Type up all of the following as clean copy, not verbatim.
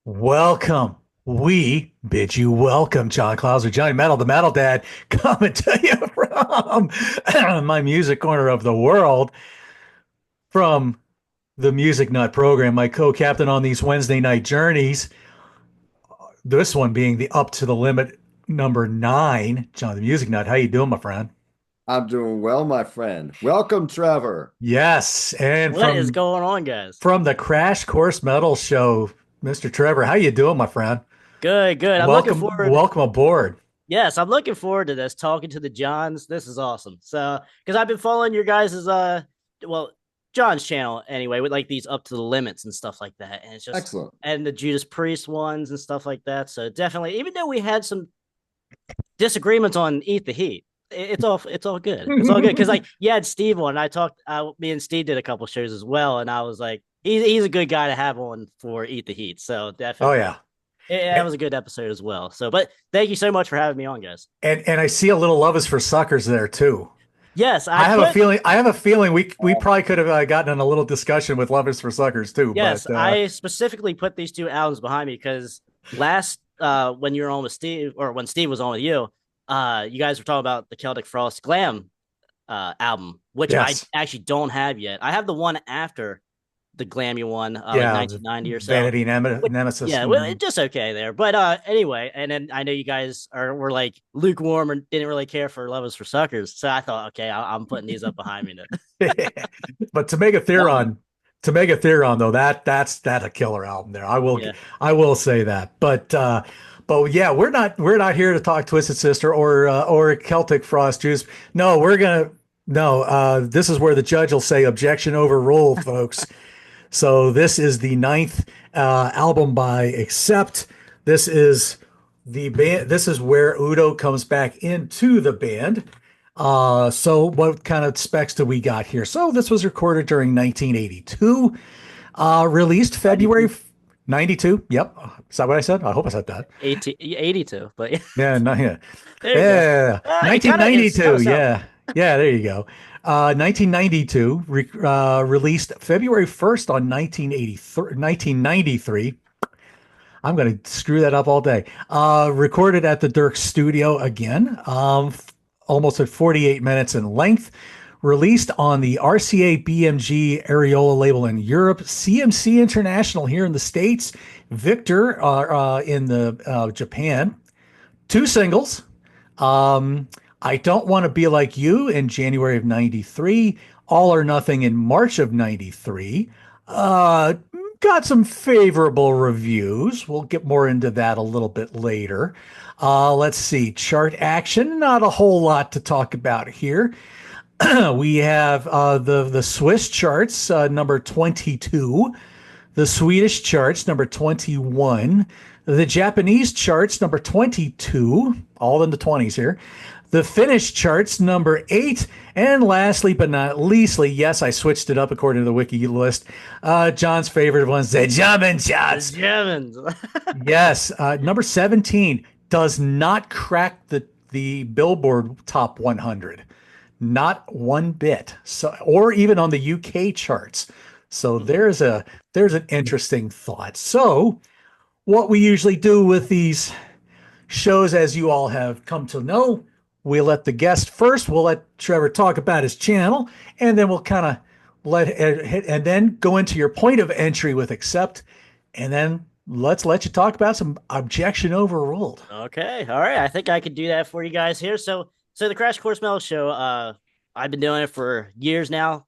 Welcome. We bid you welcome, John Clauser, Johnny Metal, the Metal Dad, coming to you from my music corner of the world, from the Music Nut program, my co-captain on these Wednesday night journeys. This one being the Up to the Limit number 9. John the Music Nut, how you doing, my friend? I'm doing well, my friend. Welcome, Trevor. Yes, and What is from going on, guys? from the Crash Course Metal Show, Mr. Trevor, how you doing, my friend? Good, good. I'm looking Welcome, forward. welcome aboard. Yes, I'm looking forward to this, talking to the Johns. This is awesome. So, because I've been following your guys' well, John's channel anyway, with like these up to the limits and stuff like that. And it's just Excellent. and the Judas Priest ones and stuff like that. So definitely, even though we had some disagreements on Eat the Heat, it's all good. It's all good. Because like you had Steve on, and I talked me and Steve did a couple shows as well, and I was like, he's a good guy to have on for Eat the Heat. So Oh definitely. yeah. That was a good episode as well. So, but thank you so much for having me on, guys. And I see a little love is for suckers there too. Yes, I I have a put feeling. I have a feeling we probably could have gotten in a little discussion with Lovers for Suckers too. yes, But I specifically put these two albums behind me because last when you were on with Steve or when Steve was on with you, you guys were talking about the Celtic Frost Glam album, which I yes, actually don't have yet. I have the one after the glammy one, like yeah, the 1990 or so. Vanity Which, Nemesis. yeah, well, it's just okay there. But anyway, and then I know you guys were like lukewarm and didn't really care for Love Is for Suckers, so I thought, okay, I'm putting these up behind me then. But Love To Megatheron though, that's a killer album there. Yeah, I will say that. But yeah, we're not here to talk Twisted Sister or Celtic Frost Juice. No, we're gonna no. This is where the judge will say objection overruled, folks. So this is the ninth album by Accept. This is the band. This is where Udo comes back into the band. So what kind of specs do we got here? So this was recorded during 1982, released February 92, 92. Yep. Is that what I said? I hope I said that. 82, but yeah, Yeah, no, yeah. there you go. Yeah. It kind of is kind 1992. of sound. Yeah. Yeah, there you go. 1992, released February 1st on 1983, 1993. I'm going to screw that up all day. Recorded at the Dirk Studio again, almost at 48 minutes in length. Released on the RCA BMG Areola label in Europe, CMC International here in the States, Victor in the Japan. Two singles. I Don't Want to Be Like You in January of 93, All or Nothing in March of 93. Uh, Got some favorable reviews. We'll get more into that a little bit later. Let's see. Chart action, not a whole lot to talk about here. We have the Swiss charts, number 22, the Swedish charts, number 21, the Japanese charts, number 22, all in the 20s here, the Finnish charts, number 8, and lastly but not leastly, yes, I switched it up according to the wiki list, John's favorite ones, the German The charts. Germans. Yes, number 17 does not crack the Billboard Top 100. Not one bit. So, or even on the UK charts. So there's an interesting thought. So, what we usually do with these shows, as you all have come to know, we let the guest first. We'll let Trevor talk about his channel, and then we'll kind of and then go into your point of entry with accept, and then let's let you talk about some objection overruled. Okay, all right. I think I could do that for you guys here. So the Crash Course Metal Show, I've been doing it for years now,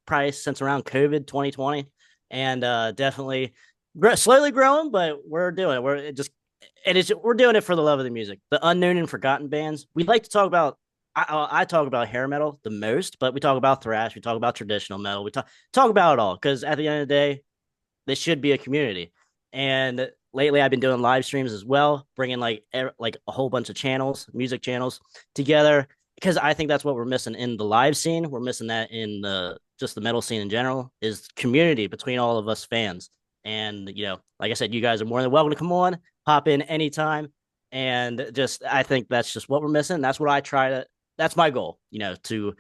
probably since around COVID 2020, and definitely slowly growing, but we're doing it. We're doing it for the love of the music, the unknown and forgotten bands. We like to talk about. I talk about hair metal the most, but we talk about thrash, we talk about traditional metal, we talk about it all because at the end of the day, this should be a community. And lately, I've been doing live streams as well, bringing like a whole bunch of channels, music channels together, because I think that's what we're missing in the live scene. We're missing that in the just the metal scene in general is community between all of us fans. And like I said, you guys are more than welcome to come on, hop in anytime, and just I think that's just what we're missing. That's what I try to. That's my goal, to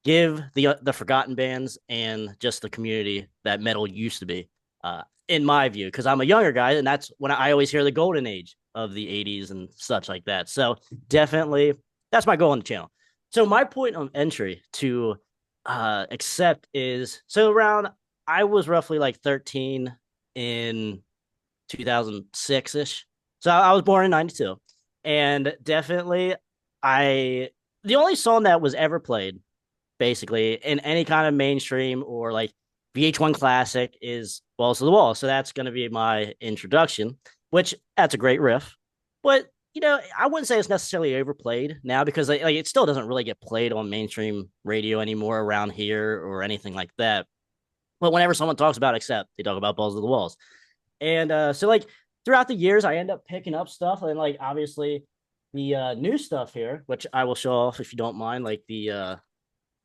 give the forgotten bands and just the community that metal used to be. in my view, because I'm a younger guy, and that's when I always hear the golden age of the 80s and such like that. So definitely that's my goal on the channel. So my point of entry to accept is so around I was roughly like 13 in 2006 ish. So I was born in 92. And definitely, I, the only song that was ever played basically in any kind of mainstream or like VH1 classic is Balls to the Wall. So that's going to be my introduction, which that's a great riff. But, I wouldn't say it's necessarily overplayed now because like it still doesn't really get played on mainstream radio anymore around here or anything like that. But whenever someone talks about Accept, they talk about Balls to the Walls. And so like throughout the years, I end up picking up stuff and like obviously the new stuff here, which I will show off if you don't mind, like the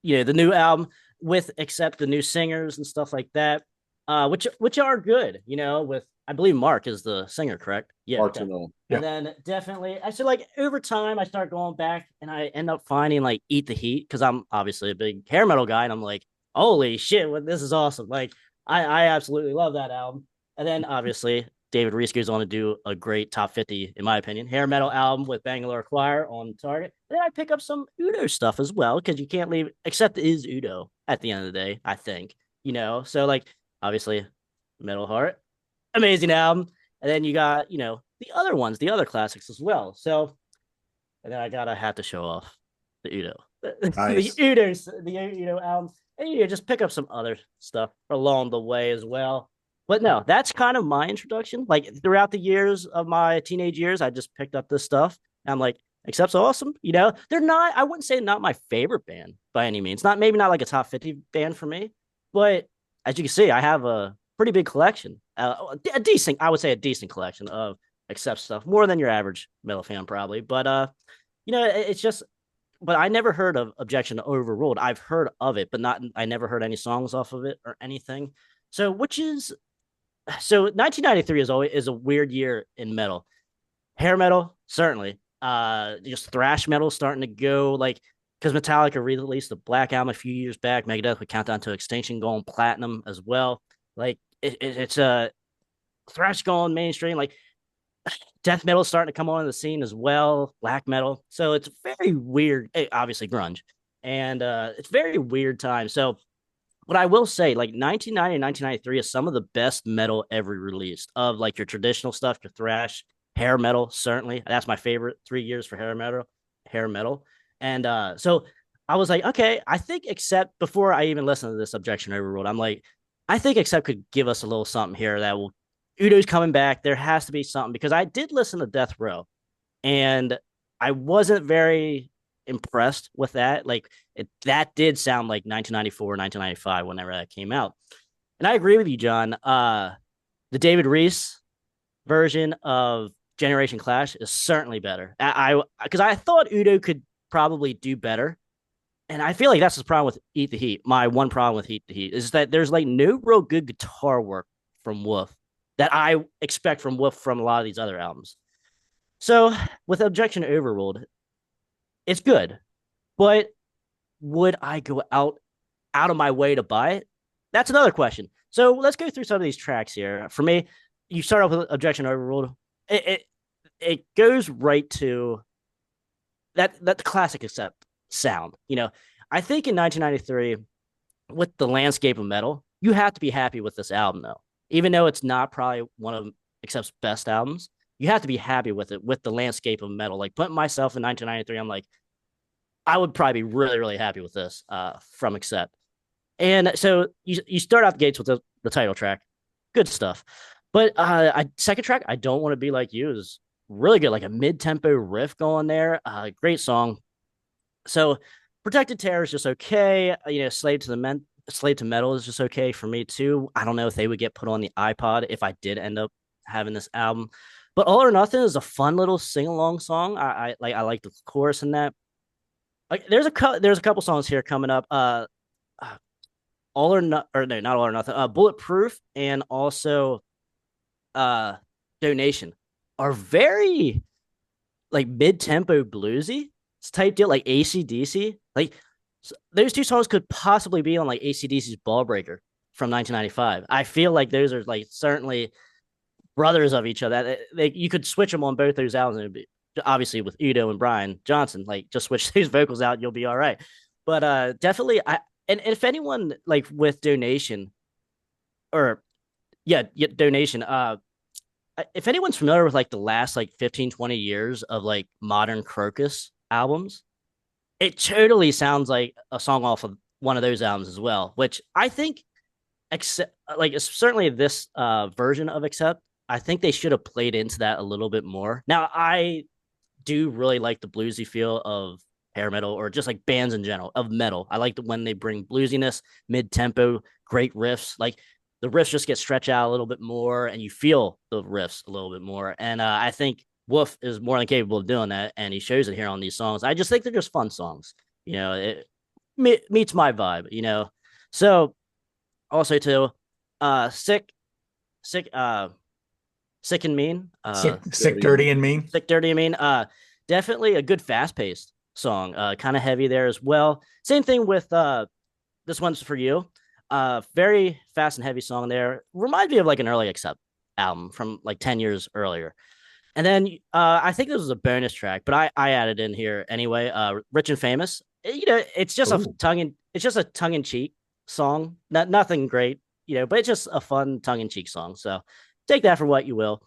new album with Accept the new singers and stuff like that, which are good, with I believe Mark is the singer, correct? Yeah. Mark's Okay. in the Yeah. And then definitely, I said like over time, I start going back and I end up finding like Eat the Heat because I'm obviously a big hair metal guy and I'm like, holy shit, this is awesome. Like, I absolutely love that album. And then obviously, David Reese goes on to do a great top 50, in my opinion, hair metal album with Bangalore Choir on Target. And then I pick up some Udo stuff as well because you can't leave, except it is Udo at the end of the day, I think, So, like, obviously, Metal Heart, amazing album. And then you got, the other ones, the other classics as well. So, and then I had to show off the Udo, nice. the Udo album, and just pick up some other stuff along the way as well. But no, that's kind of my introduction. Like throughout the years of my teenage years, I just picked up this stuff. I'm like, Accept's awesome. They're not. I wouldn't say not my favorite band by any means. Maybe not like a top 50 band for me, but as you can see, I have a pretty big collection. A decent, I would say, a decent collection of Accept stuff, more than your average metal fan probably. But it's just. But I never heard of Objection Overruled. I've heard of it, but not. I never heard any songs off of it or anything. So, 1993 is a weird year in metal. Hair metal, certainly. Just thrash metal starting to go like because Metallica released the Black Album a few years back. Megadeth with Countdown to Extinction going platinum as well. Like it's a thrash going mainstream. Like death metal starting to come on the scene as well. Black metal, so it's very weird. Obviously grunge, and it's very weird time. So what I will say, like 1990 and 1993 is some of the best metal ever released of like your traditional stuff, your thrash, hair metal, certainly. That's my favorite 3 years for hair metal. And so I was like, okay, I think Accept before I even listened to this Objection Overruled, I'm like, I think Accept could give us a little something here that will Udo's coming back. There has to be something because I did listen to Death Row and I wasn't very impressed with that. Like that did sound like 1994, 1995, whenever that came out. And I agree with you, John. The David Reese version of Generation Clash is certainly better. I because I thought Udo could probably do better. And I feel like that's the problem with Eat the Heat. My one problem with Eat the Heat is that there's like no real good guitar work from Wolf that I expect from Wolf from a lot of these other albums. So with Objection Overruled, it's good, but would I go out of my way to buy it? That's another question. So let's go through some of these tracks here. For me, you start off with Objection Overruled. It goes right to that classic Accept sound. I think in 1993, with the landscape of metal, you have to be happy with this album though. Even though it's not probably one of Accept's best albums, you have to be happy with it with the landscape of metal. Like putting myself in 1993, I'm like, I would probably be really, really happy with this from Accept. And so you start out the gates with the title track, good stuff. But second track, I Don't Want to Be Like You is really good, like a mid-tempo riff going there. Great song. So Protected Terror is just okay. Slave to Metal is just okay for me too. I don't know if they would get put on the iPod if I did end up having this album. But All or Nothing is a fun little sing-along song. I like the chorus in that. Like there's a couple songs here coming up. All or not, or no, not All or Nothing. Bulletproof and also Donation are very like mid-tempo bluesy. It's type deal like AC/DC. Like those two songs could possibly be on like AC/DC's Ball Breaker. from 1995. I feel like those are like certainly brothers of each other. You could switch them on both those albums. And it'd be, obviously, with Udo and Brian Johnson, like just switch these vocals out, you'll be all right. But definitely, and if anyone like with donation or donation, if anyone's familiar with like the last like 15, 20 years of like modern Crocus albums, it totally sounds like a song off of one of those albums as well, which I think except like certainly this version of Accept, I think they should have played into that a little bit more. Now I do really like the bluesy feel of hair metal or just like bands in general of metal. I like when they bring bluesiness, mid tempo, great riffs. Like the riffs just get stretched out a little bit more, and you feel the riffs a little bit more. And I think Wolf is more than capable of doing that, and he shows it here on these songs. I just think they're just fun songs. It meets my vibe. So also too, sick, sick, sick and mean, Sick, dirty, and mean. sick, dirty and mean. Definitely a good fast paced song. Kind of heavy there as well. Same thing with this one's for you. Very fast and heavy song there. Reminds me of like an early Accept album from like 10 years earlier. And then I think this was a bonus track, but I added in here anyway. Rich and Famous. It's just a tongue in cheek song. Nothing great, but it's just a fun tongue in cheek song. So take that for what you will.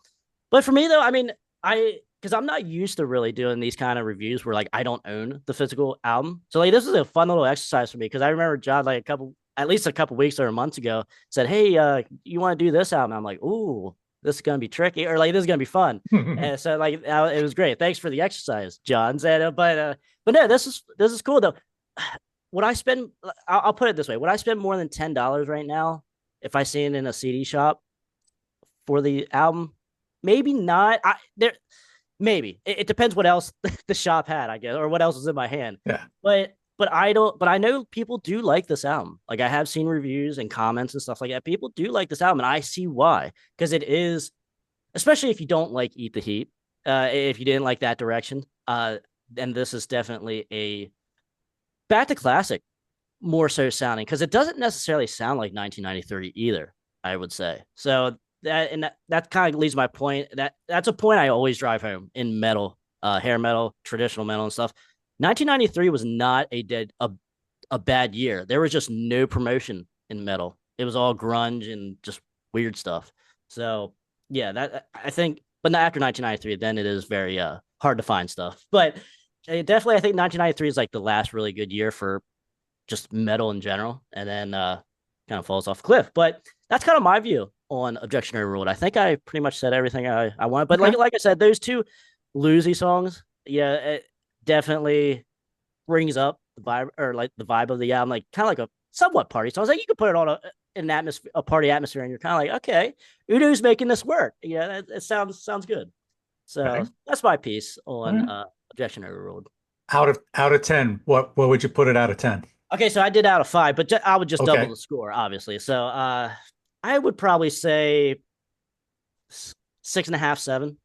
But for me though, I mean, because I'm not used to really doing these kind of reviews where like I don't own the physical album. So like this is a fun little exercise for me because I remember John like at least a couple weeks or months ago said, "Hey, you want to do this album?" I'm like, "Ooh, this is gonna be tricky," or like this is gonna be fun. And so like it was great. Thanks for the exercise, John. Said, but no, this is cool though. Would I spend? I'll put it this way: would I spend more than $10 right now if I see it in a CD shop for the album? Maybe not. Maybe it depends what else the shop had, I guess, or what else is in my hand. Yeah. But I don't. But I know people do like this album. Like I have seen reviews and comments and stuff like that. People do like this album, and I see why. Because it is, especially if you don't like Eat the Heat, if you didn't like that direction, then this is definitely a back to classic, more so sounding. Because it doesn't necessarily sound like 1993 either. I would say so. That kind of leads my point. That's a point I always drive home in metal, hair metal, traditional metal and stuff. 1993 was not a bad year. There was just no promotion in metal. It was all grunge and just weird stuff. So yeah, that I think. But not after 1993, then it is very hard to find stuff. But definitely, I think 1993 is like the last really good year for just metal in general, and then kind of falls off a cliff. But that's kind of my view on Objection Overruled. I think I pretty much said everything I want. But like I said, those two bluesy songs, yeah, it definitely brings up the vibe or like the vibe of the album, like kind of like a somewhat party song. Like you could put it on a party atmosphere, and you're kind of like, okay, Udo's making this work. Yeah, it sounds good. So that's my piece on Objection Overruled. Out of 10, what would you put it out of 10? Okay, so I did out of 5, but I would just double the score, obviously. So I would probably say 6.5, 7.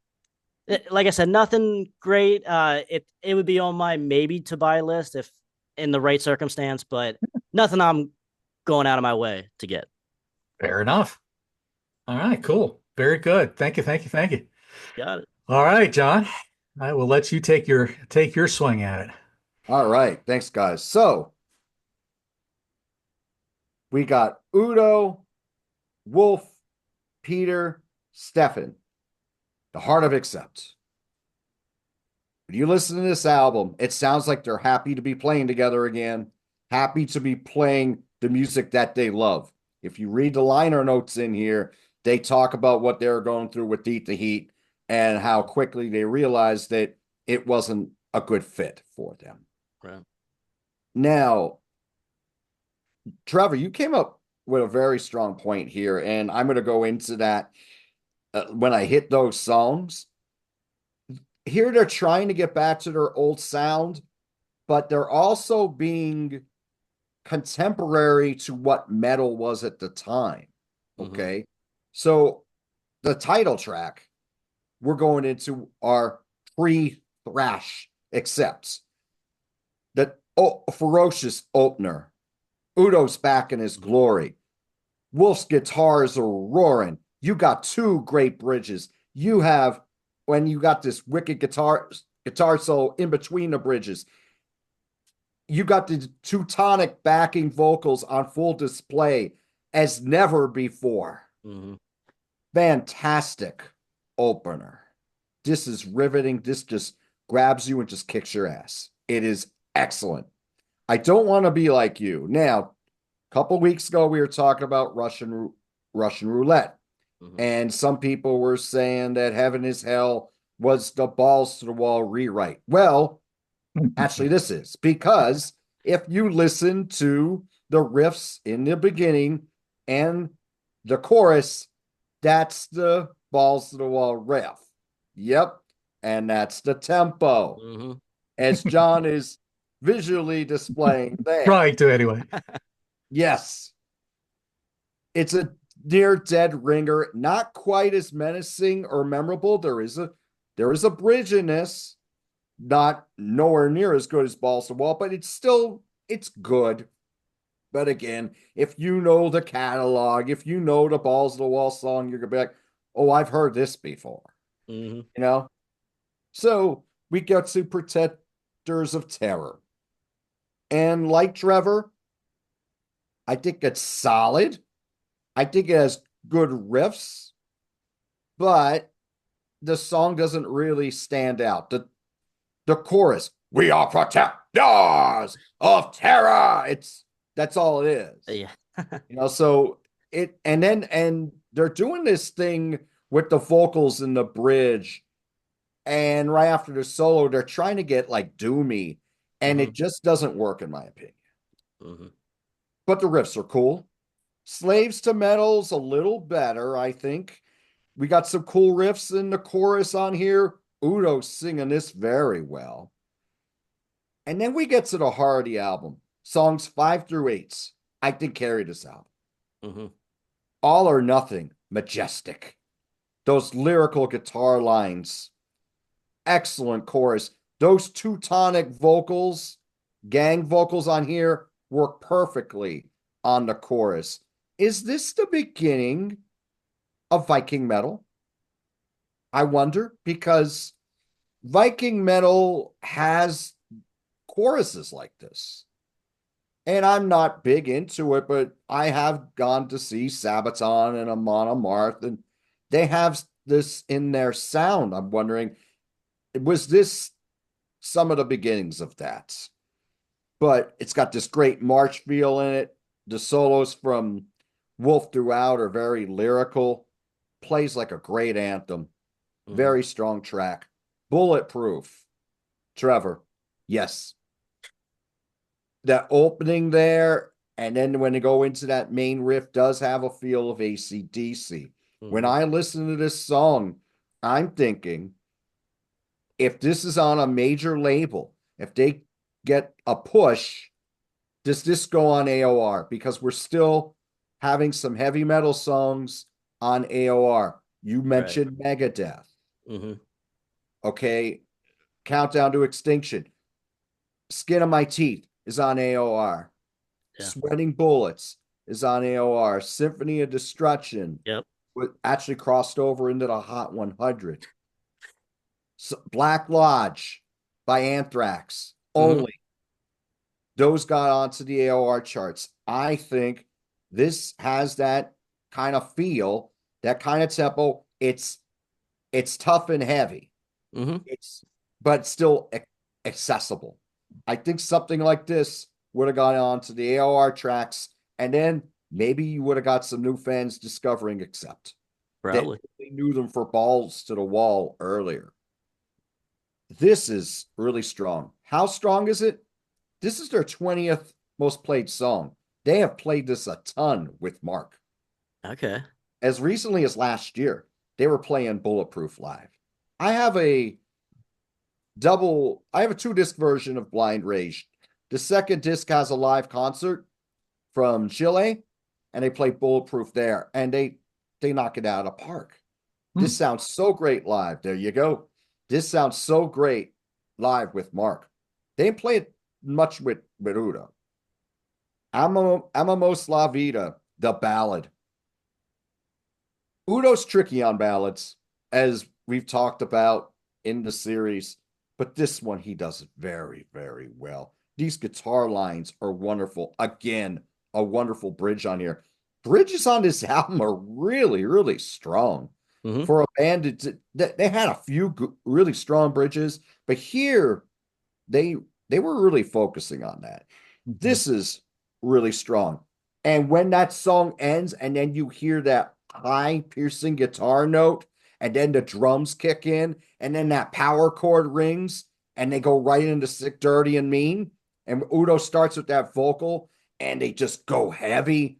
Like I said, nothing great. It would be on my maybe to buy list if in the right circumstance, but nothing I'm going out of my way to get. Fair enough. All right, cool. Very good. Thank you. Got it. All right, John. I will let you take your swing at it. All right. Thanks, guys. So we got Udo, Wolf, Peter, Stefan, The Heart of Accept. When you listen to this album, it sounds like they're happy to be playing together again, happy to be playing the music that they love. If you read the liner notes in here, they talk about what they're going through with Eat the Heat and how quickly they realized that it wasn't a good fit for them. Right. Now, Trevor, you came up with a very strong point here, and I'm going to go into that when I hit those songs. Here they're trying to get back to their old sound, but they're also being contemporary to what metal was at the time. Okay. Mm-hmm. So the title track, we're going into our pre-thrash accepts. That ferocious opener. Udo's back in his glory. Wolf's guitars are roaring. You got two great bridges. You have when you got this wicked guitar solo in between the bridges. You got the Teutonic backing vocals on full display as never before. Mm-hmm. Fantastic opener. This is riveting. This just grabs you and just kicks your ass. It is excellent. I don't want to be like you. Now, a couple weeks ago, we were talking about Russian roulette. Mm-hmm. And some people were saying that Heaven is Hell was the balls to the wall rewrite. Well, actually, this is because if you listen to the riffs in the beginning and the chorus, that's the balls to the wall riff. Yep. And that's the tempo. Mm-hmm. As John is visually displaying there. Trying to anyway. Yes. It's a near dead ringer, not quite as menacing or memorable. There is a bridge in this, not nowhere near as good as Balls to the Wall, but it's good. But again, if you know the catalog, if you know the Balls to the Wall song, you're gonna be like, oh, I've heard this before. Mm-hmm. You know? So we get to Protectors of Terror. And like Trevor, I think it's solid. I think it has good riffs, but the song doesn't really stand out. The chorus, we are protectors of terror. That's all it is. Yeah. So and they're doing this thing with the vocals in the bridge. And right after the solo, they're trying to get like doomy, and it just doesn't work, in my opinion. Mm-hmm. But the riffs are cool. Slaves to Metal's a little better, I think. We got some cool riffs in the chorus on here. Udo's singing this very well. And then we get to the Hardy album. Songs 5 through 8. I think carry this album. Mm-hmm. All or Nothing, majestic. Those lyrical guitar lines. Excellent chorus. Those Teutonic vocals, gang vocals on here, work perfectly on the chorus. Is this the beginning of Viking metal? I wonder, because Viking metal has choruses like this. And I'm not big into it, but I have gone to see Sabaton and Amon Amarth, and they have this in their sound. I'm wondering, was this some of the beginnings of that? But it's got this great march feel in it. The solos from Wolf throughout are very lyrical. Plays like a great anthem. Very strong track. Bulletproof. Trevor, yes. That opening there, and then when they go into that main riff, does have a feel of AC/DC. When I listen to this song, I'm thinking, if this is on a major label, if they get a push, does this go on AOR? Because we're still having some heavy metal songs on AOR. You mentioned Megadeth. Mm-hmm. Okay. Countdown to Extinction. Skin of My Teeth is on AOR. Yeah. Sweating Bullets is on AOR. Symphony of Destruction. Yep. Actually crossed over into the Hot 100. So Black Lodge by Anthrax only. Those got onto the AOR charts. I think this has that kind of feel, that kind of tempo. It's tough and heavy. But still accessible. I think something like this would have gone on to the AOR tracks, and then maybe you would have got some new fans discovering Accept. Probably. They knew them for Balls to the Wall earlier. This is really strong. How strong is it? This is their 20th most played song. They have played this a ton with Mark. Okay. As recently as last year, they were playing Bulletproof live. I have a 2-disc version of Blind Rage. The second disc has a live concert from Chile, and they play Bulletproof there, and they knock it out of the park. This sounds so great live. There you go. This sounds so great live with Mark. They didn't play it much with Udo. Amamos La Vida, the ballad. Udo's tricky on ballads, as we've talked about in the series, but this one he does it very, very well. These guitar lines are wonderful. Again, a wonderful bridge on here. Bridges on this album are really, really strong Hmm. for a band. They had a few really strong bridges, but here they they were really focusing on that. Mhm. This is really strong. And when that song ends and then you hear that high piercing guitar note and then the drums kick in and then that power chord rings and they go right into Sick, Dirty, and Mean. And Udo starts with that vocal and they just go heavy.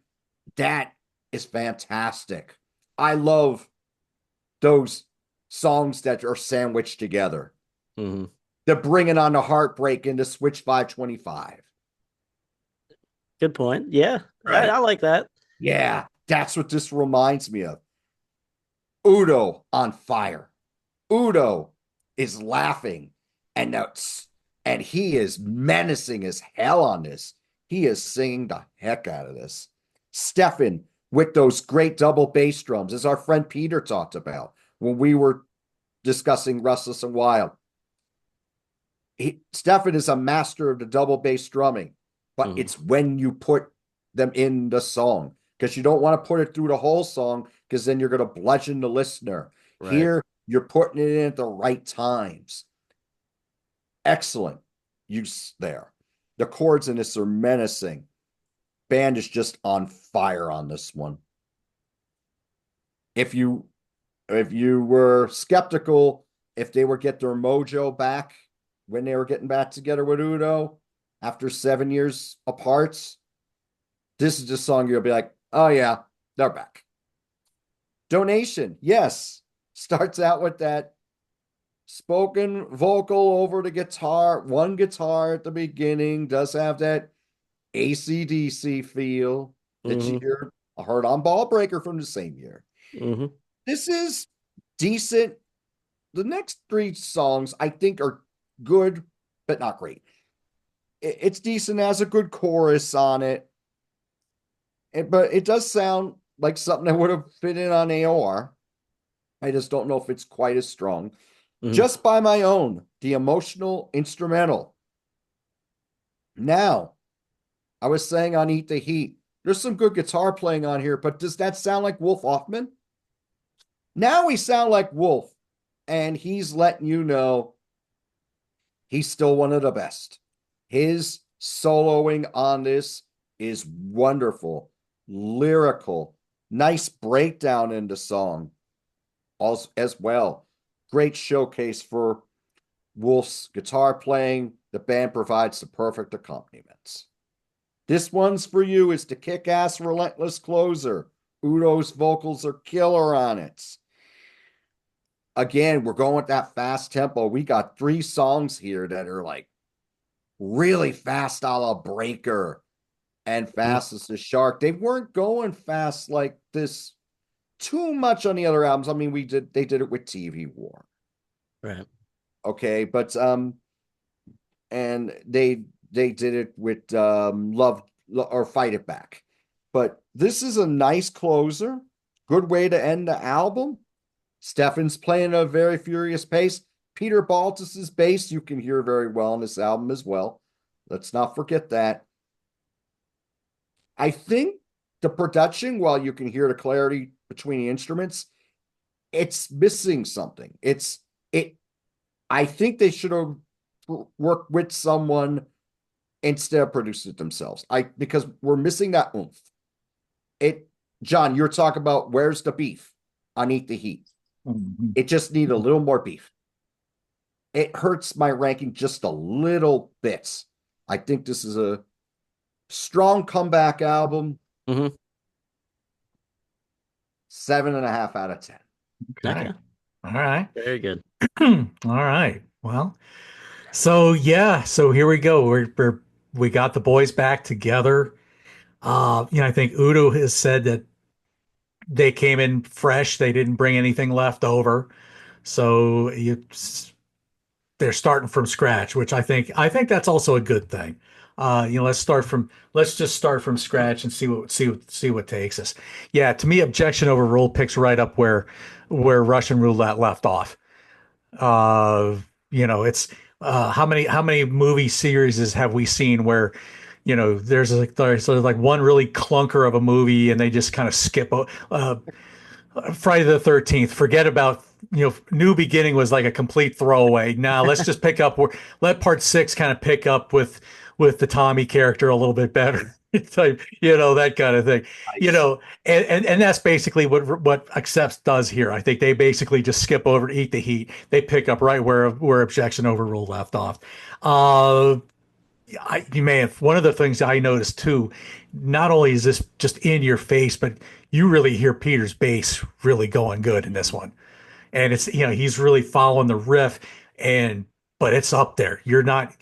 That is fantastic. I love those songs that are sandwiched together. Hmm. The Bringing on the Heartbreak into Switch 525. Good point. Yeah, Right. I like that. Yeah, that's what this reminds me of. Udo on fire. Udo is laughing and that's and he is menacing as hell on this. He is singing the heck out of this. Stefan with those great double bass drums, as our friend Peter talked about when we were discussing Restless and Wild. Stefan is a master of the double bass drumming, but Hmm. it's when you put them in the song because you don't want to put it through the whole song because then you're going to bludgeon the listener. Right. Here, you're putting it in at the right times. Excellent use there. The chords in this are menacing. Band is just on fire on this one. If you were skeptical if they would get their mojo back when they were getting back together with Udo after 7 years apart, this is the song you'll be like, oh yeah, they're back. Donation, yes. Starts out with that spoken vocal over the guitar, one guitar at the beginning, does have that AC/DC feel that you Hmm. heard on Ball Breaker from the same year. Hmm. This is decent. The next three songs I think are good, but not great. It's decent, as a good chorus on it, but it does sound like something that would have fit in on AOR. I just don't know if it's quite as strong. Hmm. Just by My Own, the emotional instrumental. Now, I was saying on Eat the Heat, there's some good guitar playing on here, but does that sound like Wolf Hoffman? Now we sound like Wolf, and he's letting you know he's still one of the best. His soloing on this is wonderful, lyrical, nice breakdown in the song as well. Great showcase for Wolf's guitar playing. The band provides the perfect accompaniments. This one's for you. It's the kick-ass relentless closer. Udo's vocals are killer on it. Again, we're going with that fast tempo. We got 3 songs here that are like really fast, a la Breaker and Fast as the Shark. They weren't going fast like this too much on the other albums. I mean, they did it with TV War. Right. Okay, but and they did it with Love or Fight It Back. But this is a nice closer, good way to end the album. Stefan's playing a very furious pace. Peter Baltus's bass you can hear very well on this album as well. Let's not forget that. I think the production, while you can hear the clarity between the instruments, it's missing something. It. I think they should have worked with someone instead of producing it themselves. Because we're missing that oomph. It, John, you're talking about where's the beef on Eat the Heat. Mhm. It just need a little more beef. It hurts my ranking just a little bit. I think this is a strong comeback album. Hmm. 7.5 out of 10. Okay. Okay. All right. Very good. All right. Well, so yeah, so here we go. We got the boys back together. I think Udo has said that they came in fresh. They didn't bring anything left over. So they're starting from scratch, which I think that's also a good thing. let's just start from scratch and see what takes us. Yeah, to me, Objection Overruled picks right up where Russian Roulette left off. Uh, it's how many movie series have we seen where there's like one really clunker of a movie and they just kind of skip Friday the 13th. Forget about, New Beginning was like a complete throwaway. Now let's just pick up where let part six kind of pick up with the Tommy character a little bit better. Type, that kind of thing. Nice. And that's basically what Accepts does here. I think they basically just skip over to Eat the Heat. They pick up right where Objection Overruled left off. Uh, man, one of the things I noticed too, not only is this just in your face, but you really hear Peter's bass really going good in this one. And it's, he's really following the riff and but it's up there. You're not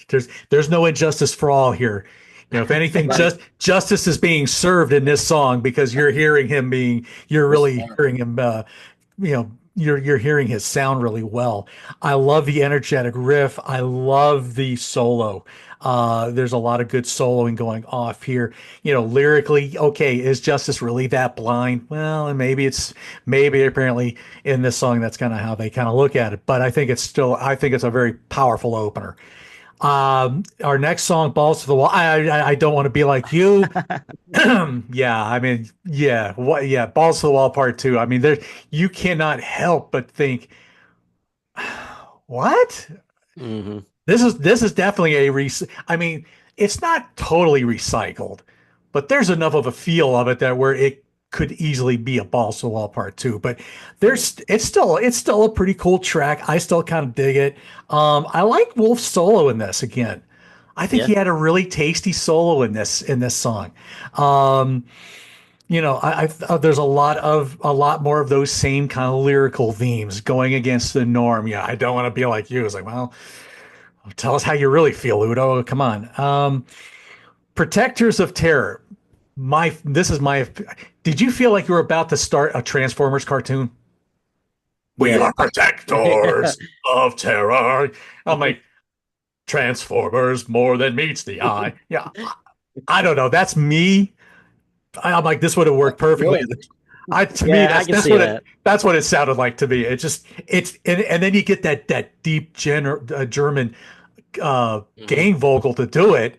there's no injustice for all here. If anything, Right. justice is being served in this song because you're really Respond. hearing him you're hearing his sound really well. I love the energetic riff. I love the solo. There's a lot of good soloing going off here. Lyrically, okay, is Justice really that blind? Well, and maybe apparently in this song that's kind of how they kind of look at it. But I think it's a very powerful opener. Our next song, Balls to the Wall. I don't want to be like you. Yeah, I mean, yeah, Balls to the Wall Part Two. I mean, you cannot help but think, what? Hmm. This is definitely I mean, it's not totally recycled, but there's enough of a feel of it that where it could easily be a Balls to the Wall Part Two. But Right. it's still a pretty cool track. I still kind of dig it. I like Wolf's solo in this again. I think Yeah. he had a really tasty solo in this song. Um, there's a lot more of those same kind of lyrical themes going against the norm. Yeah, I don't want to be like you. It's like, well, tell us how you really feel, Udo. Come on. Protectors of Terror. This is my. Did you feel like you were about to start a Transformers cartoon? We Yeah. are protectors of terror. I'm like, Transformers more than meets the eye. Yeah, I don't know. That's me. I'm like, this would have worked perfectly. Good. To me, Yeah, I that's can that's see what it that. that's what it sounded like to me. And then you get that deep German Hmm. gang vocal to do it.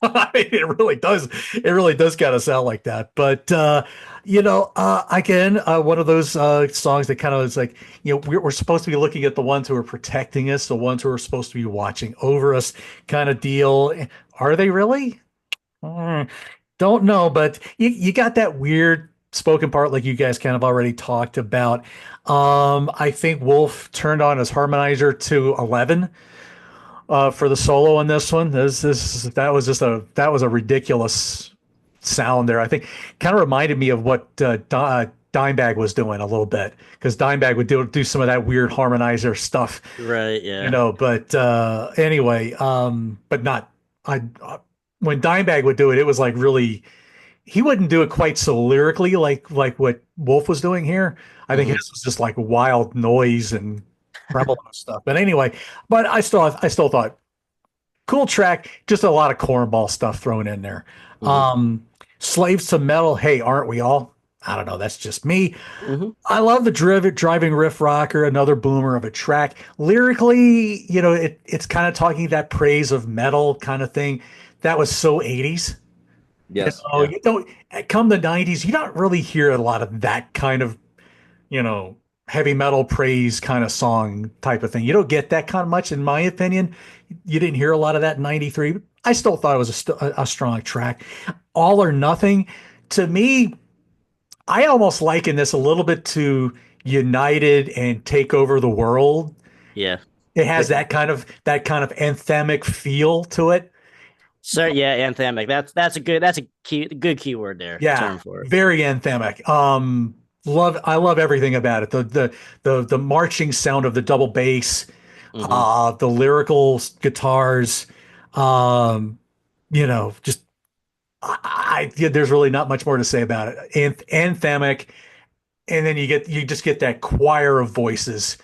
It really does kind of sound like that. But again, one of those songs that kind of is like, we're supposed to be looking at the ones who are protecting us, the ones who are supposed to be watching over us, kind of deal. Are they really? Mm, don't know, but you got that weird spoken part like you guys kind of already talked about. I think Wolf turned on his harmonizer to 11 for the solo on this one. That was a ridiculous sound there. I think kind of reminded me of what Dimebag was doing a little bit because Dimebag would do some of that weird harmonizer stuff, Right. Yeah. But anyway, but not I. When Dimebag would do it, it was like really he wouldn't do it quite so lyrically like what Wolf was doing here. I think his Hmm. was just like wild noise and tremolo stuff. But anyway, but I still thought cool track, just a lot of cornball stuff thrown in there. Hmm. Um, Slaves to Metal, hey, aren't we all? I don't know, that's just me. Hmm. I love the driving riff rocker, another boomer of a track. Lyrically, it's kind of talking that praise of metal kind of thing. That was so 80s. Yes. Yeah. You don't come the 90s, you don't really hear a lot of that kind of, you know, heavy metal praise kind of song type of thing. You don't get that kind of much, in my opinion. You didn't hear a lot of that in 93. I still thought it was a strong track. All or Nothing, to me, I almost liken this a little bit to United and Take Over the World. Yeah. It has that kind of anthemic feel to it. Sir, yeah, anthemic. That's a good keyword there, Yeah, term for it. very anthemic. I love everything about it. The marching sound of the double bass, Hmm. the lyrical guitars, um, just yeah, there's really not much more to say about it. Anthemic, and then you just get that choir of voices.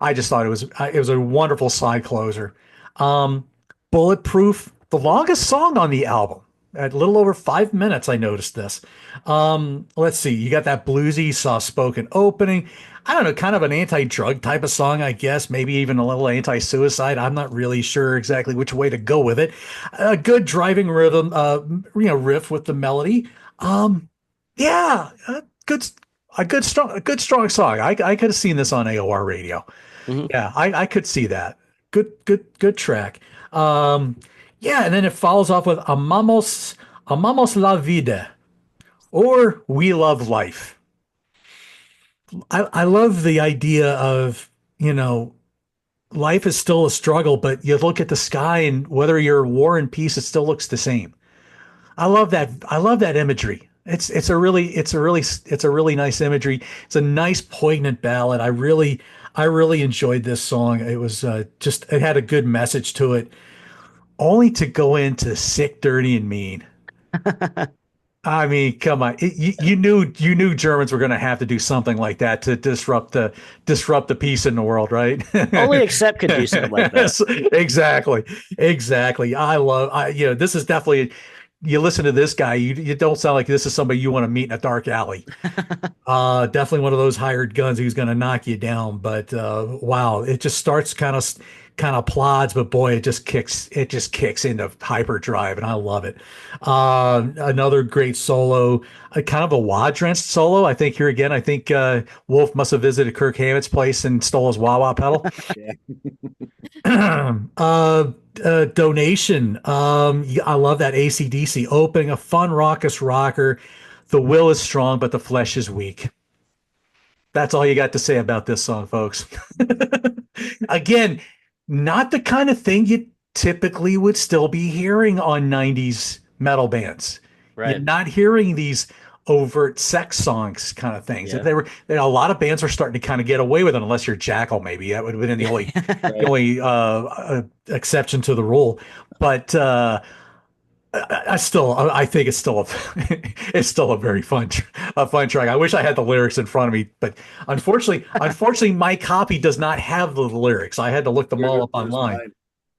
I just thought it was a wonderful side closer. Um, Bulletproof. the longest song on the album, at a little over 5 minutes. I noticed this. Let's see. You got that bluesy, soft-spoken opening. I don't know, kind of an anti-drug type of song, I guess. Maybe even a little anti-suicide. I'm not really sure exactly which way to go with it. A good driving rhythm, riff with the melody. Um, yeah, good, a good strong song. I could have seen this on AOR radio. Mhm. Yeah, I could see that. Good track. Um, yeah, and then it follows off with Amamos la vida, or We Love Life. I love the idea of, you know, life is still a struggle, but you look at the sky and whether you're war and peace, it still looks the same. I love that. I love that imagery. It's a really nice imagery. It's a nice poignant ballad. I really enjoyed this song. It was just it had a good message to it. Only to go into sick, dirty, and mean. I mean, come on. You knew Germans were going to have to do something like that to disrupt the peace in the world, right? Only Accept could do something like that. Exactly. Exactly. This is definitely you listen to this guy, you don't sound like this is somebody you want to meet in a dark alley. Definitely one of those hired guns who's going to knock you down. But wow, it just starts kind of plods, but boy, it just kicks into hyperdrive, and I love it. Another great solo, kind of a wah-drenched solo. I think here again, I think Wolf must have visited Kirk Hammett's place and stole his wah-wah pedal. Yeah. Donation. Yeah, I love that AC/DC opening, a fun raucous rocker. The will is strong, but the flesh is weak. That's all you got to say about this song, folks. Again, not the kind of thing you typically would still be hearing on 90s metal bands. You're Right. not hearing these overt sex songs kind of things. If Yeah. they were, a lot of bands are starting to kind of get away with it, unless you're Jackal, maybe. That would have been the Right. only exception to the rule. But I think it's still a it's still a very a fun track. I wish I had the lyrics in front of me, but unfortunately, my copy does not have the lyrics. I had to look them all up Here's online. mine.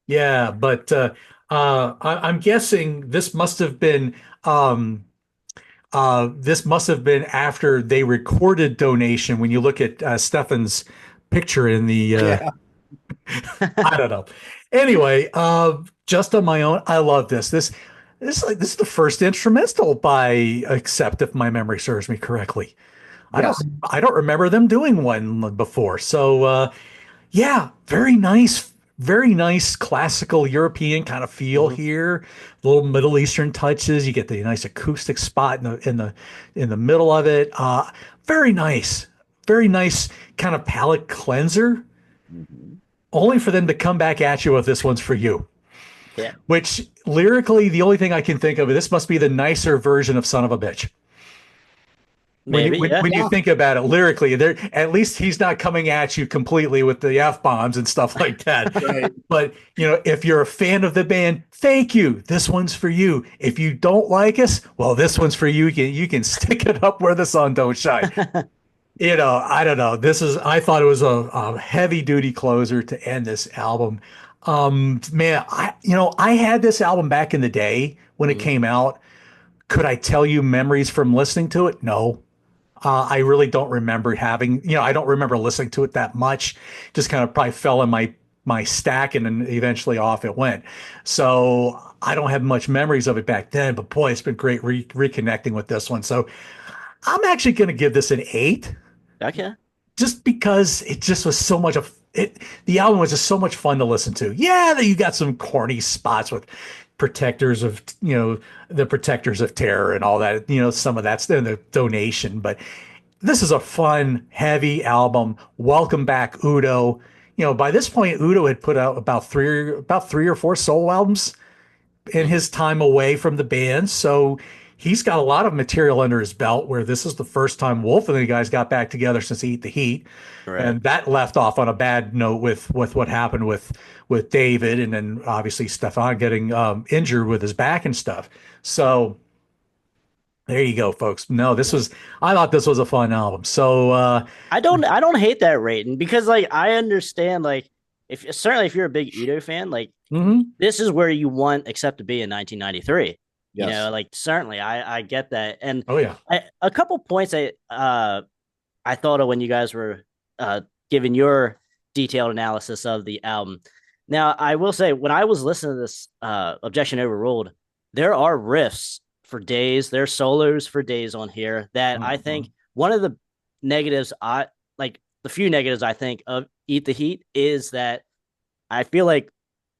Yeah, but I'm guessing um, this must have been after they recorded Donation. When you look at Stefan's picture in the Yeah. I don't know. Anyway, just on my own, I love this. This is the first instrumental by Accept, if my memory serves me correctly. Yes. I don't remember them doing one before. So yeah, very nice classical European kind of feel Mhm. here. Little Middle Eastern touches. You get the nice acoustic spot in the middle of it. Very nice kind of palate cleanser. Mhm. Only for them to come back at you with this one's for you. Yeah. Which lyrically, the only thing I can think of, this must be the nicer version of Son of a Bitch. Maybe. Yeah. When you Yeah. think about it lyrically, there at least he's not coming at you completely with the F bombs and stuff like that. Right. But if you're a fan of the band, thank you. This one's for you. If you don't like us, well, this one's for you. You can stick it up where the sun don't shine. I don't know. I thought it was a heavy duty closer to end this album. Man, I had this album back in the day when it Mhm. came out. Could I tell you memories from listening to it? No. I really don't remember I don't remember listening to it that much. Just kind of probably fell in my stack and then eventually off it went. So I don't have much memories of it back then, but boy, it's been great reconnecting with this one. So I'm actually going to give this an 8 Okay. just because it just was so much of it. The album was just so much fun to listen to. Yeah, you got some corny spots with the protectors of terror and all that. Some of that's in the Donation, but this is a fun, heavy album. Welcome back, Udo. By this point, Udo had put out about three or four solo albums in Mhm. his time away from the band. So he's got a lot of material under his belt where this is the first time Wolf and the guys got back together since Eat the Heat. Right. And that left off on a bad note with what happened with David and then obviously Stefan getting injured with his back and stuff. So there you go, folks. No, I thought this was a fun album. So I don't hate that rating because like I understand like if certainly if you're a big Udo fan, like Hmm. this is where you want Accept to be in 1993. You know, Yes. like certainly I get that. And Oh yeah. a couple points I thought of when you guys were giving your detailed analysis of the album. Now, I will say when I was listening to this Objection Overruled, there are riffs for days, there are solos for days on here that I think Mhm. one of the negatives I like the few negatives I think of Eat the Heat is that I feel like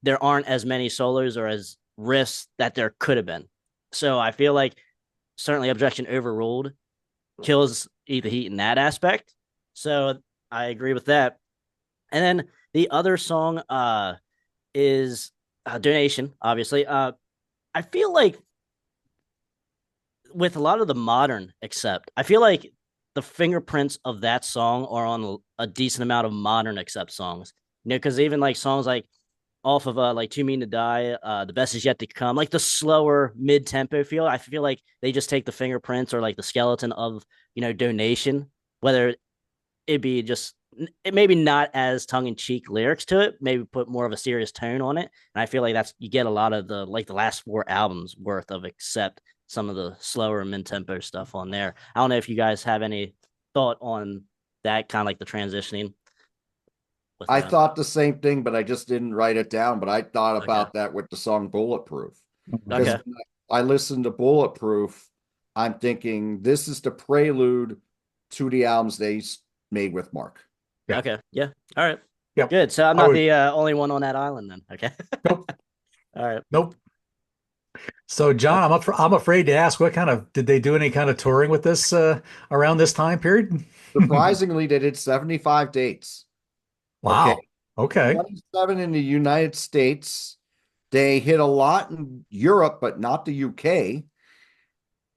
there aren't as many solos or as riffs that there could have been. So I feel like certainly Objection Overruled kills Eat the Heat in that aspect. So I agree with that. And then the other song is Donation, obviously. I feel like with a lot of the modern Accept, I feel like the fingerprints of that song are on a decent amount of modern Accept songs. You know, because even like songs like off of like Too Mean to Die, The Best Is Yet to Come, like the slower mid tempo feel. I feel like they just take the fingerprints or like the skeleton of, Donation, whether it be just it maybe not as tongue in cheek lyrics to it, maybe put more of a serious tone on it. And I feel like that's you get a lot of the last four albums worth of Accept some of the slower mid tempo stuff on there. I don't know if you guys have any thought on that kind of like the transitioning with I that. thought the same thing, but I just didn't write it down. But I thought Okay. about that with the song Bulletproof. Because Okay. Mhm. when I listened to Bulletproof, I'm thinking this is the prelude to the albums they made with Mark. Yeah. Okay. Yeah. All right. Yep. Good. So I'm I not would. the only one on that island then. Okay. Nope. All right. Nope. So, John, I'm afraid to ask, what kind of did they do any kind of touring with this around this time period? Surprisingly, they did 75 dates. Okay. Wow. Okay. 27 in the United States. They hit a lot in Europe, but not the UK.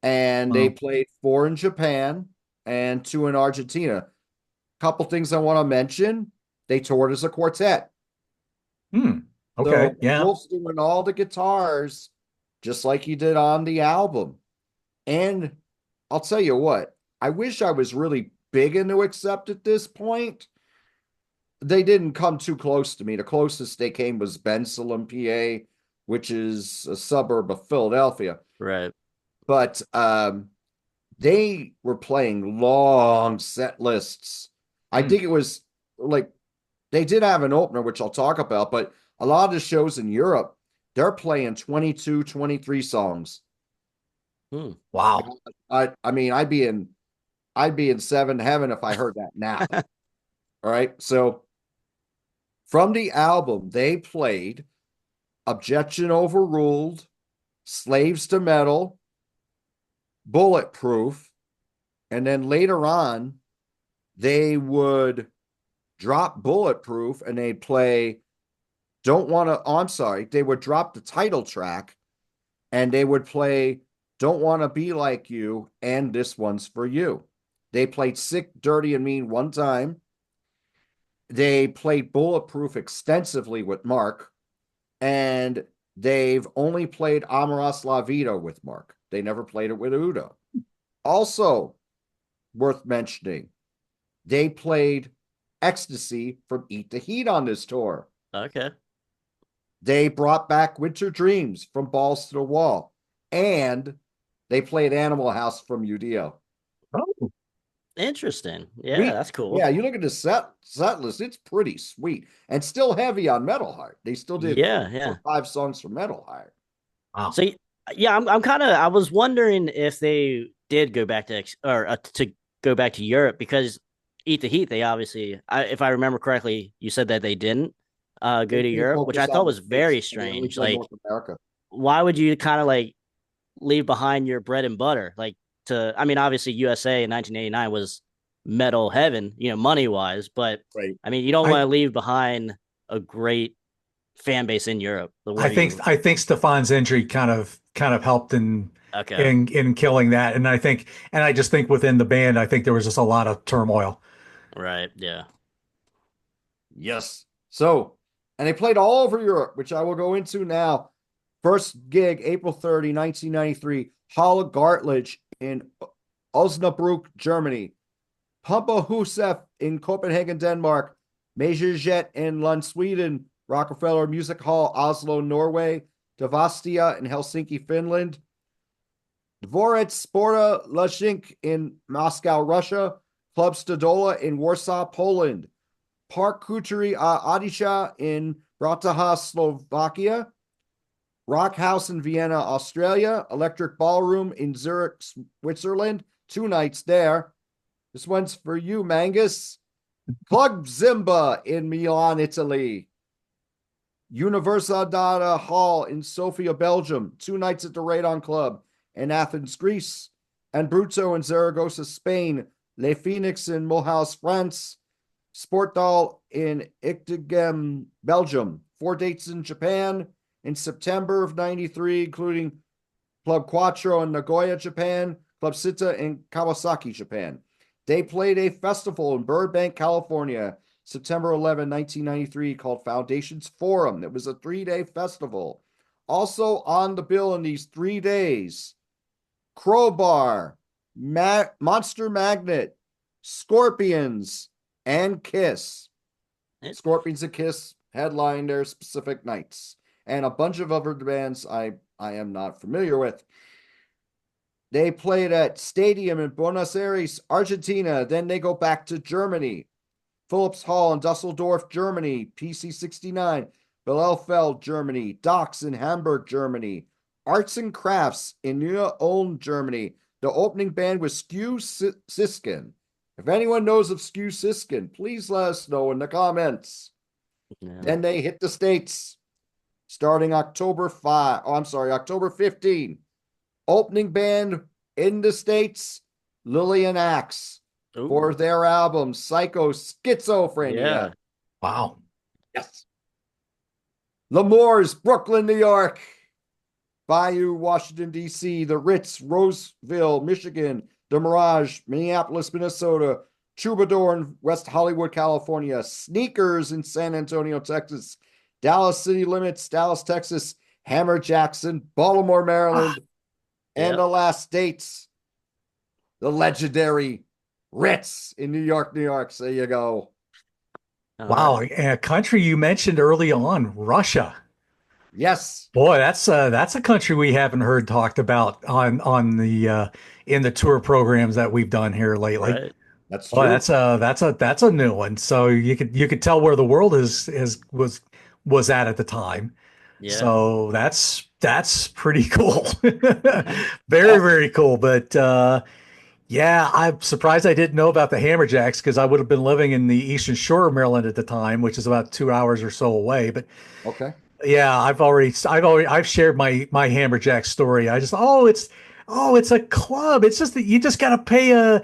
And they Wow. played 4 in Japan and 2 in Argentina. Couple things I want to mention. They toured as a quartet. Hmm. Okay. So Yeah. Wolf's doing all the guitars, just like he did on the album. And I'll tell you what, I wish I was really big into Accept at this point. They didn't come too close to me. The closest they came was Bensalem, PA, which is a suburb of Philadelphia. Right. But they were playing long set lists. I Hmm. think it was like they did have an opener, which I'll talk about, but a lot of the shows in Europe, they're playing 22, 23 songs. Hmm. Wow. I mean, I'd be in seven heaven if I heard that now. All right. So from the album, they played Objection Overruled, Slaves to Metal, Bulletproof, and then later on, they would drop Bulletproof and they'd play Don't Wanna, oh, I'm sorry, they would drop the title track and they would play Don't Wanna Be Like You and This One's for You. They played Sick, Dirty, and Mean one time. They played Bulletproof extensively with Mark, and they've only played Amoras La Vida with Mark. They never played it with Udo. Also, worth mentioning, they played Ecstasy from Eat the Heat on this tour. Okay. They brought back Winter Dreams from Balls to the Wall, and they played Animal House from UDO. Oh, Interesting. Yeah, We, that's cool. yeah, you look at the set list; it's pretty sweet and still heavy on Metal Heart. They still did Yeah, four yeah. or five songs for Metal Heart. wow. So yeah, I'm kind of I was wondering if they did go back to go back to Europe because Eat the Heat they obviously if I remember correctly you said that they didn't go to They Europe, which I focus thought on the was states. very They only strange. play Like North America. why would you kind of like leave behind your bread and butter like to I mean obviously USA in 1989 was metal heaven, money wise, but Right. I mean you don't want I to leave behind a great fan base in Europe the I way think you I think Stefan's injury kind of helped in okay. in killing that. And I just think within the band, I think there was just a lot of turmoil. Right. Yeah. Yes. So, and they played all over Europe, which I will go into now. First gig, April 30, 1993, Halle Gartledge in Osnabrück, Germany. Pumpa Husef in Copenhagen, Denmark. Majorjet in Lund, Sweden. Rockefeller Music Hall, Oslo, Norway. Devastia in Helsinki, Finland. Dvorets Sporta Leszink in Moscow, Russia. Club Stodola in Warsaw, Poland. Park Kuturi Adisha in Bratislava, Slovakia. Rock House in Vienna, Australia. Electric Ballroom in Zurich, Switzerland. 2 nights there. This one's for you, Mangus. Club Zimba in Milan, Italy. Universidad Hall in Sofia, Belgium. 2 nights at the Radon Club in Athens, Greece. And Bruto in Zaragoza, Spain. Le Phoenix in Mulhouse, France. Sportdal in Iktegem, Belgium. 4 dates in Japan in September of 93, including Club Quattro in Nagoya, Japan. Club Sita in Kawasaki, Japan. They played a festival in Burbank, California, September 11, 1993, called Foundations Forum. It was a 3-day festival. Also on the bill in these 3 days, Crowbar, Monster Magnet, Scorpions, and Kiss. Scorpions and Kiss headline their specific nights. And a bunch of other bands I am not familiar with. They played at Stadium in Buenos Aires, Argentina. Then they go back to Germany. Philips Hall in Dusseldorf, Germany. PC 69. Bielefeld, Germany. Docks in Hamburg, Germany. Arts and Crafts in Nyon, Germany. The opening band was Skew Siskin. If anyone knows of Skew Siskin, please let us know in the comments. Yeah. Then they hit the States starting October 15. Opening band in the States, Lillian Axe, for their album Psycho Schizophrenia. Yeah. Wow. Yes. L'Amour's, Brooklyn, New York. Bayou, Washington, D.C. The Ritz, Roseville, Michigan. The Mirage, Minneapolis, Minnesota. Troubadour in West Hollywood, California. Sneakers in San Antonio, Texas. Dallas City Limits, Dallas, Texas. Hammer Jackson, Baltimore, Maryland. And the last dates, the legendary Ritz in New York, New York. So there you go. Wow. A country you mentioned early on, Russia. Yes. Boy, that's a country we haven't heard talked about on the in the tour programs that we've done here lately. Right. That's Boy, true. that's a new one. So you could tell where the world was at the time. Yeah. So that's pretty cool. Very, very cool. But yeah, I'm surprised I didn't know about the Hammerjacks because I would have been living in the Eastern Shore of Maryland at the time, which is about 2 hours or so away. But Okay. yeah, I've shared my Hammerjack story. It's a club. It's just that you just got to pay a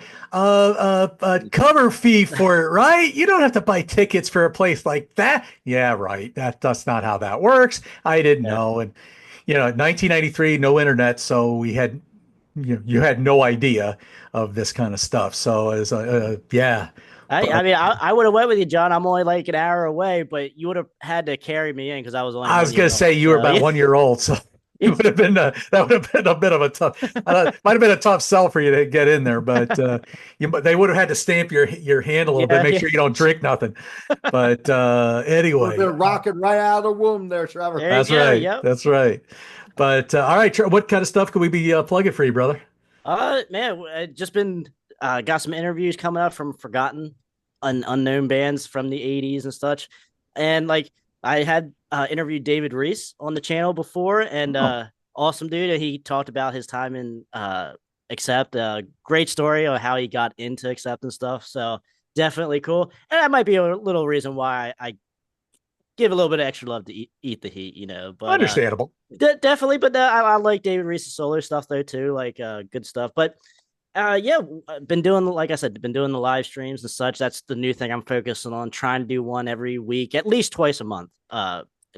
cover fee for it, right? You don't have to buy tickets for a place like that. Yeah, right. That's not how that works. I didn't know. And 1993, no internet, so we had you had no idea of this kind of stuff. So as yeah. I mean, I would have went with you, John. I'm only like an hour away, but you would have had to carry me in because I was only. I was going to say you were about 1 year old, so it would have been that would have been a bit of a tough. Might have been a tough sell for you to get in there, but they would have had to stamp your hand a little bit, make sure you don't drink nothing. But anyway, they're rocking right out of the womb there, Trevor. That's right. Yep. That's right. But all right, what kind of stuff could we be plugging for you, brother? Man, just been got some interviews coming up from forgotten, unknown bands from the '80s and such, and like I had interviewed David Reese on the channel before, and awesome dude. He talked about his time in Accept. Great story on how he got into Accept and stuff. So definitely cool, and that might be a little reason why I give a little bit of extra love to eat the heat, But understandable, definitely. But I like David Reese's solo stuff though too, like good stuff. But yeah, been doing, like I said, been doing the live streams and such. That's the new thing I'm focusing on, trying to do one every week, at least twice a month.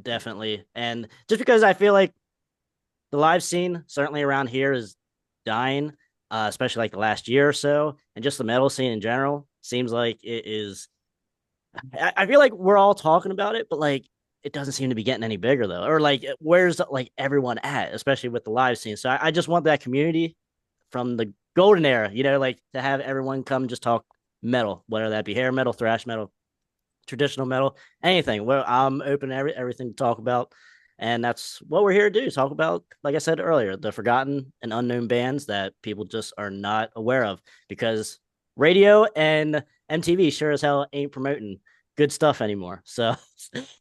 Definitely, and just because I feel like the live scene, certainly around here, is dying, especially like the last year or so, and just the metal scene in general seems like it is. I feel like we're all talking about it, but like it doesn't seem to be getting any bigger though. Or like where's like everyone at, especially with the live scene. So I just want that community from the golden era, like to have everyone come just talk metal, whether that be hair metal, thrash metal, traditional metal, anything. Well, I'm open to everything to talk about. And that's what we're here to do. Talk about, like I said earlier, the forgotten and unknown bands that people just are not aware of, because radio and MTV sure as hell ain't promoting good stuff anymore. So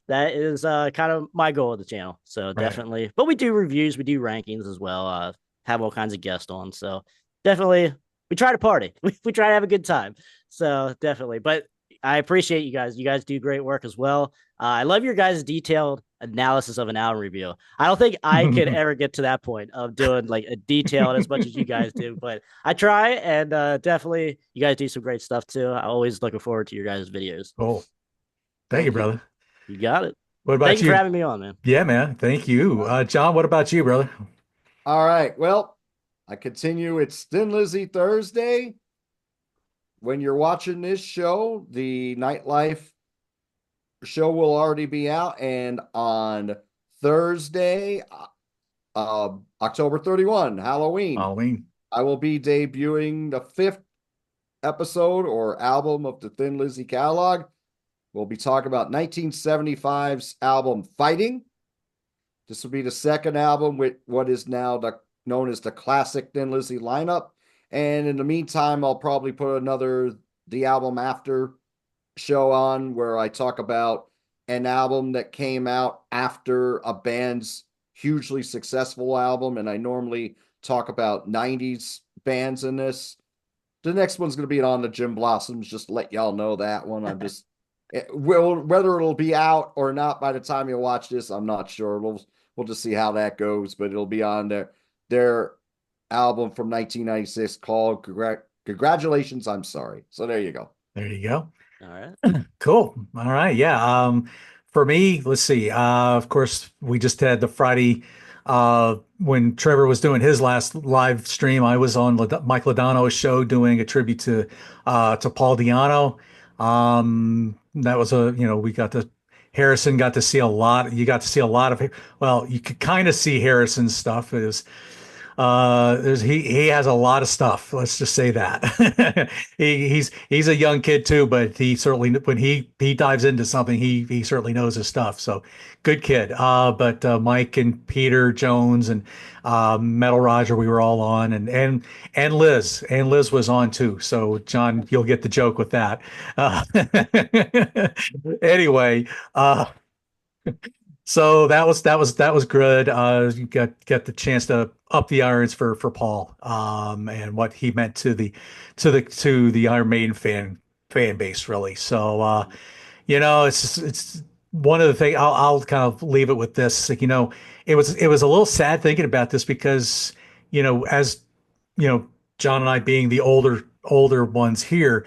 that is kind of my goal of the channel. So Right. definitely, but we do reviews, we do rankings as well. Have all kinds of guests on. So definitely, we try to party. We try to have a good time. So definitely, but I appreciate you guys. You guys do great work as well. I love your guys' detailed analysis of an album review. I don't think I could ever get to that point of doing like a detailed as much as you guys do, but I try, and definitely you guys do some great stuff too. I always looking forward to your guys' videos. Cool. Thank you, Thank you. brother. You got it. What Thank about you for you? having me on, man. Yeah, man. Thank you. John, what about you, brother? All right. Well, I continue. It's Thin Lizzy Thursday. When you're watching this show, the nightlife show will already be out. And on Thursday, October 31, Halloween, Halloween. I will be debuting the 5th episode or album of the Thin Lizzy catalog. We'll be talking about 1975's album Fighting. This will be the second album with what is now known as the classic Thin Lizzy lineup. And in the meantime, I'll probably put the album after show on where I talk about an album that came out after a band's hugely successful album. And I normally talk about 90s bands in this. The next one's going to be on the Jim Blossoms, just to let y'all know that one. Whether it'll be out or not by the time you watch this, I'm not sure. We'll just see how that goes, but it'll be on their album from 1996 called Congratulations, I'm Sorry. So there you go. There you go. All right. Cool. All right. Yeah. For me, let's see. Of course, we just had the Friday when Trevor was doing his last live stream. I was on Mike Lodano's show doing a tribute to Paul Diano. That was we got to Harrison got to see a lot. You got to see a lot of, well, you could kind of see Harrison's stuff. It was he has a lot of stuff. Let's just say that he's a young kid too, but he certainly when he dives into something, he certainly knows his stuff. So good kid. But Mike and Peter Jones and Metal Roger, we were all on, and Liz was on too. So John, you'll get the joke with that. Anyway, so that was good. You got the chance to up the irons for Paul, and what he meant to the Iron Maiden fan base, really. So it's one of the things. I'll kind of leave it with this. Like, it was a little sad thinking about this because as John and I being the older ones here,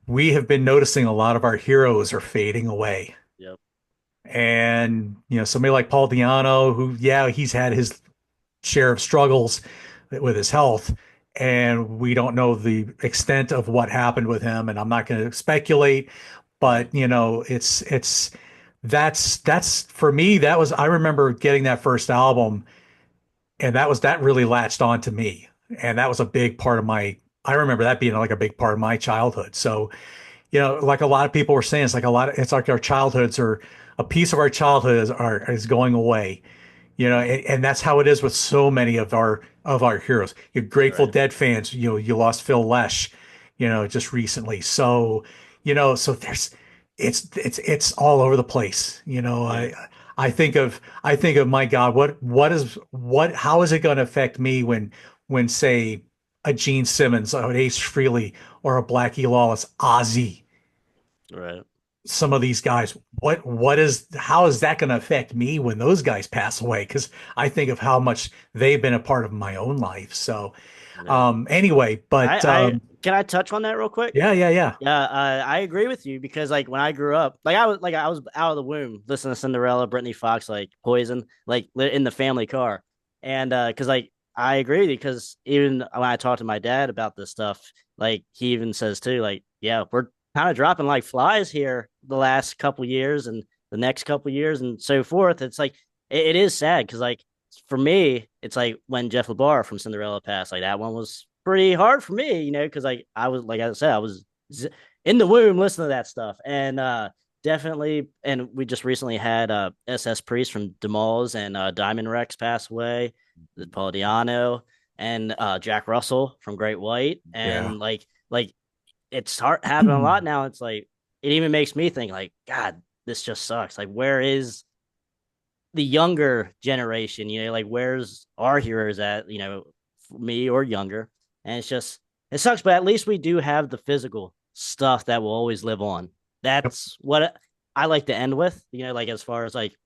we have been noticing a lot of our heroes are fading away. Yep. And somebody like Paul Diano, who, yeah, he's had his share of struggles with his health, and we don't know the extent of what happened with him, and I'm not going to speculate, but that's for me, that was, I remember getting that first album, and that really latched on to me, and that was a big part of I remember that being like a big part of my childhood. So like a lot of people were saying, it's like our childhoods, or a piece of our childhood is going away. And that's how it is with so many of our heroes. Your Grateful Right. Dead fans, you lost Phil Lesh, just recently. So, so it's all over the place. Yeah. I think of my God, how is it going to affect me when say a Gene Simmons or an Ace Frehley or a Blackie Lawless, Ozzy, Right. some of these guys, how is that going to affect me when those guys pass away? Because I think of how much they've been a part of my own life. So Yeah. anyway, but I can I touch on that real quick? yeah, yeah, yeah. Yeah, I agree with you, because like when I grew up, I was out of the womb listening to Cinderella, Brittany Fox, like Poison, like in the family car, and because like I agree with you, because even when I talk to my dad about this stuff, like he even says too, like, yeah, we're kind of dropping like flies here the last couple years and the next couple years and so forth. It's like it is sad, because like for me, it's like when Jeff LaBar from Cinderella passed, like that one was pretty hard for me, because like I was, like I said, I was in the womb listening to that stuff, and definitely. And we just recently had SS Priest from Demoz and Diamond Rex pass away, the Paul Diano, and Jack Russell from Great White. Yeah. And like it's hard happening a lot now. It's like it even makes me think like, God, this just sucks. Like, where is the younger generation? You know, like where's our heroes at? You know, me or younger. And it's just it sucks, but at least we do have the physical stuff that will always live on. Yep. That's what I like to end with. You know, like as far as like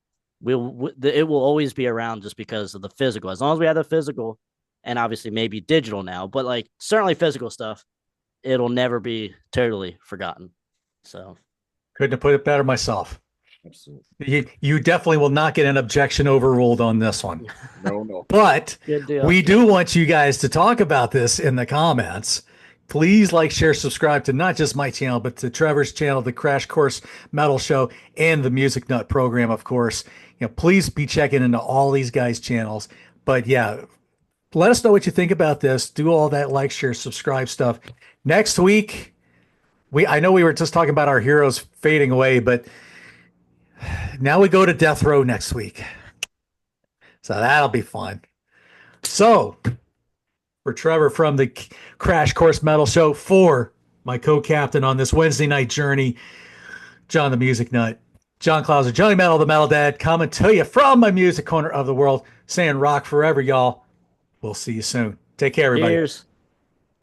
it will always be around just because of the physical. As long as we have the physical, and obviously maybe digital now, but like certainly physical stuff, it'll never be totally forgotten. So Couldn't have put it better myself. Absolutely. You definitely will not get an objection overruled on this one. No, no. But good deal. we do want you guys to talk about this in the comments. Please like, share, subscribe to not just my channel, but to Trevor's channel, the Crash Course Metal Show, and the Music Nut program, of course. Please be checking into all these guys' channels. But yeah, let us know what you think about this. Do all that like, share, subscribe stuff. Next week, I know we were just talking about our heroes fading away, but now we go to Death Row next week. So that'll be fun. So for Trevor from the Crash Course Metal Show, for my co-captain on this Wednesday night journey, John the Music Nut, John Clauser, Johnny Metal, the Metal Dad, coming to you from my music corner of the world, saying rock forever, y'all. We'll see you soon. Take care, everybody. Cheers.